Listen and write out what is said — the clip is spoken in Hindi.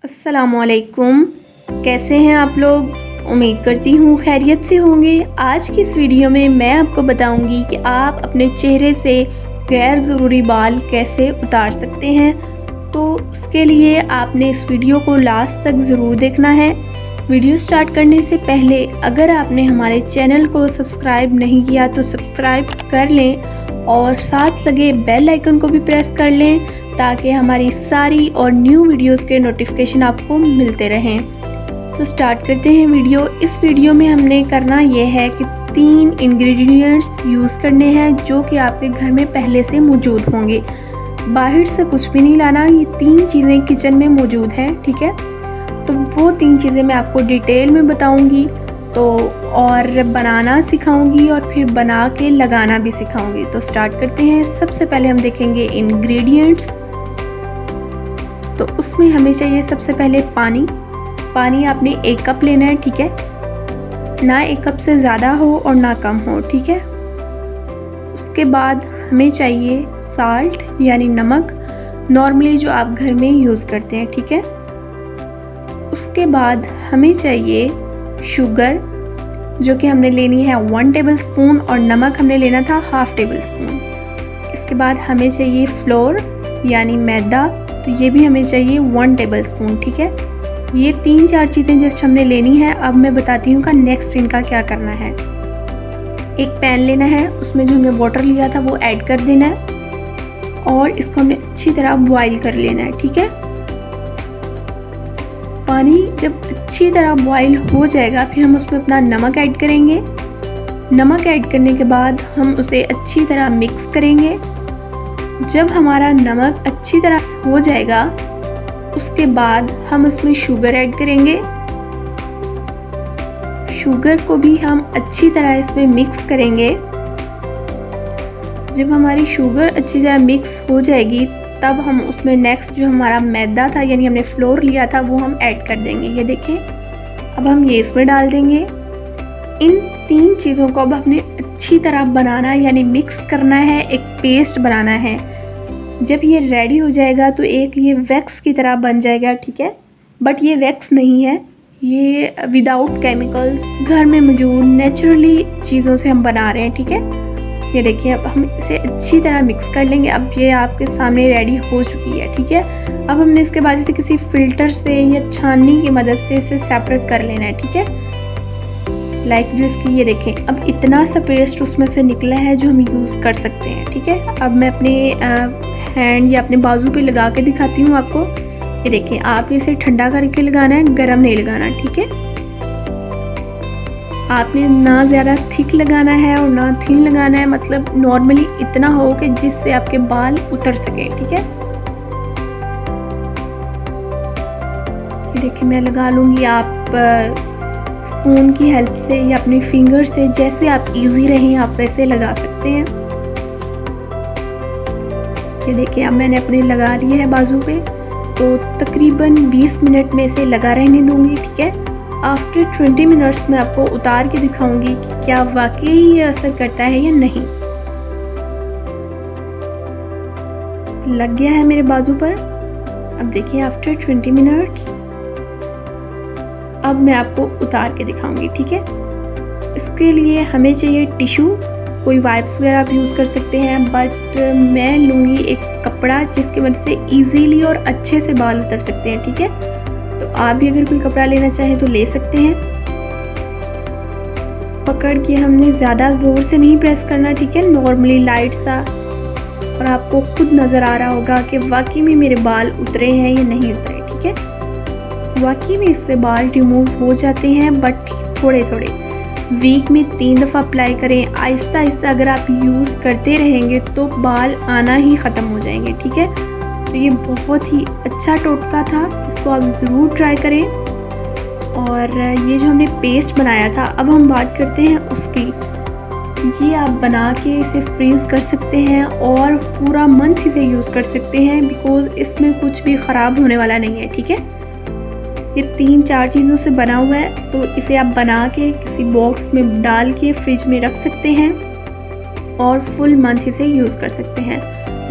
अस्सलाम वालेकुम। कैसे हैं आप लोग? उम्मीद करती हूँ खैरियत से होंगे। आज की इस वीडियो में मैं आपको बताऊंगी कि आप अपने चेहरे से गैर ज़रूरी बाल कैसे उतार सकते हैं। तो उसके लिए आपने इस वीडियो को लास्ट तक ज़रूर देखना है। वीडियो स्टार्ट करने से पहले अगर आपने हमारे चैनल को सब्सक्राइब नहीं किया तो सब्सक्राइब कर लें और साथ लगे बेल आइकन को भी प्रेस कर लें ताकि हमारी सारी और न्यू वीडियोस के नोटिफिकेशन आपको मिलते रहें। तो स्टार्ट करते हैं वीडियो। इस वीडियो में हमने करना ये है कि 3 इंग्रेडिएंट्स यूज़ करने हैं जो कि आपके घर में पहले से मौजूद होंगे। बाहर से कुछ भी नहीं लाना, ये 3 चीज़ें किचन में मौजूद हैं, ठीक है। तो वो 3 चीज़ें मैं आपको डिटेल में बताऊँगी तो और बनाना सिखाऊंगी और फिर बना के लगाना भी सिखाऊंगी। तो स्टार्ट करते हैं। सबसे पहले हम देखेंगे इंग्रेडिएंट्स। तो उसमें हमें चाहिए सबसे पहले पानी आपने 1 कप लेना है, ठीक है। ना 1 कप से ज़्यादा हो और ना कम हो, ठीक है। उसके बाद हमें चाहिए साल्ट यानी नमक, नॉर्मली जो आप घर में यूज़ करते हैं, ठीक है। उसके बाद हमें चाहिए शुगर जो कि हमने लेनी है 1 टेबलस्पून और नमक हमने लेना था 1/2 टेबलस्पून। इसके बाद हमें चाहिए फ्लोर यानी मैदा, तो ये भी हमें चाहिए 1 टेबलस्पून, ठीक है। ये 3-4 चीज़ें जस्ट हमने लेनी है। अब मैं बताती हूँ का नेक्स्ट इनका क्या करना है। एक पैन लेना है, उसमें जो हमने वाटर लिया था वो ऐड कर देना है और इसको हमने अच्छी तरह बॉईल कर लेना है, ठीक है। पानी जब अच्छी तरह बॉईल हो जाएगा फिर हम उसमें अपना नमक ऐड करेंगे। नमक ऐड करने के बाद हम उसे अच्छी तरह मिक्स करेंगे। जब हमारा नमक अच्छी तरह हो जाएगा उसके बाद हम उसमें शुगर ऐड करेंगे। शुगर को भी हम अच्छी तरह इसमें मिक्स करेंगे। जब हमारी शुगर अच्छी तरह मिक्स हो जाएगी तब हम उसमें नेक्स्ट जो हमारा मैदा था यानी हमने फ्लोर लिया था वो हम ऐड कर देंगे। ये देखें, अब हम ये इसमें डाल देंगे। इन 3 चीज़ों को अब हमने अच्छी तरह बनाना यानी मिक्स करना है, एक पेस्ट बनाना है। जब ये रेडी हो जाएगा तो एक ये वैक्स की तरह बन जाएगा, ठीक है। बट ये वैक्स नहीं है, ये विदाउट केमिकल्स घर में मौजूद नेचुरली चीज़ों से हम बना रहे हैं, ठीक है। ये देखिए, अब हम इसे अच्छी तरह मिक्स कर लेंगे। अब ये आपके सामने रेडी हो चुकी है, ठीक है। अब हमने इसके बाद इसे किसी फिल्टर से या छाननी की मदद से इसे सेपरेट कर लेना है, ठीक है। लाइक जो इसकी ये देखें, अब इतना सा पेस्ट उसमें से निकला है जो हम यूज़ कर सकते हैं, ठीक है। अब मैं अपने हैंड या अपने बाजू पे लगा के दिखाती हूँ आपको। ये देखें, आप इसे ठंडा करके लगाना है, गरम नहीं लगाना, ठीक है। आपने ना ज़्यादा थिक लगाना है और ना थिन लगाना है, मतलब नॉर्मली इतना हो कि जिससे आपके बाल उतर सके, ठीक है। ये देखिए, मैं लगा लूँगी। आप स्पून की हेल्प से या अपनी फिंगर से जैसे आप इजी रहें आप वैसे लगा सकते हैं। ये देखिए, अब मैंने अपने लगा लिए है बाजू पे। तो तकरीबन 20 मिनट में इसे लगा रहने दूँगी, ठीक है। आफ्टर 20 मिनट्स में आपको उतार के दिखाऊंगी कि क्या वाकई ये असर करता है या नहीं। लग गया है मेरे बाजू पर। अब देखिए, आफ्टर 20 मिनट्स अब मैं आपको उतार के दिखाऊंगी, ठीक है। इसके लिए हमें चाहिए टिश्यू, कोई वाइप्स वगैरह आप यूज़ कर सकते हैं, बट मैं लूँगी एक कपड़ा जिसकी वजह से ईजीली और अच्छे से बाल उतर सकते हैं, ठीक है। तो आप भी अगर कोई कपड़ा लेना चाहें तो ले सकते हैं। पकड़ के हमने ज़्यादा ज़ोर से नहीं प्रेस करना, ठीक है, नॉर्मली लाइट सा। और आपको खुद नज़र आ रहा होगा कि वाकई में मेरे बाल उतरे हैं या नहीं उतरे, ठीक है। वाकई में इससे बाल रिमूव हो जाते हैं, बट थोड़े थोड़े। वीक में 3 दफ़ा अप्लाई करें। आहिस्ता आहिस्ता अगर आप यूज़ करते रहेंगे तो बाल आना ही ख़त्म हो जाएंगे, ठीक है। तो ये बहुत ही अच्छा टोटका था, इसको आप ज़रूर ट्राई करें। और ये जो हमने पेस्ट बनाया था, अब हम बात करते हैं उसकी। ये आप बना के इसे फ्रीज़ कर सकते हैं और पूरा मंथ इसे यूज़ कर सकते हैं, बिकॉज़ इसमें कुछ भी ख़राब होने वाला नहीं है, ठीक है। ये 3-4 चीज़ों से बना हुआ है, तो इसे आप बना के किसी बॉक्स में डाल के फ्रिज में रख सकते हैं और फुल मंथ इसे यूज़ कर सकते हैं।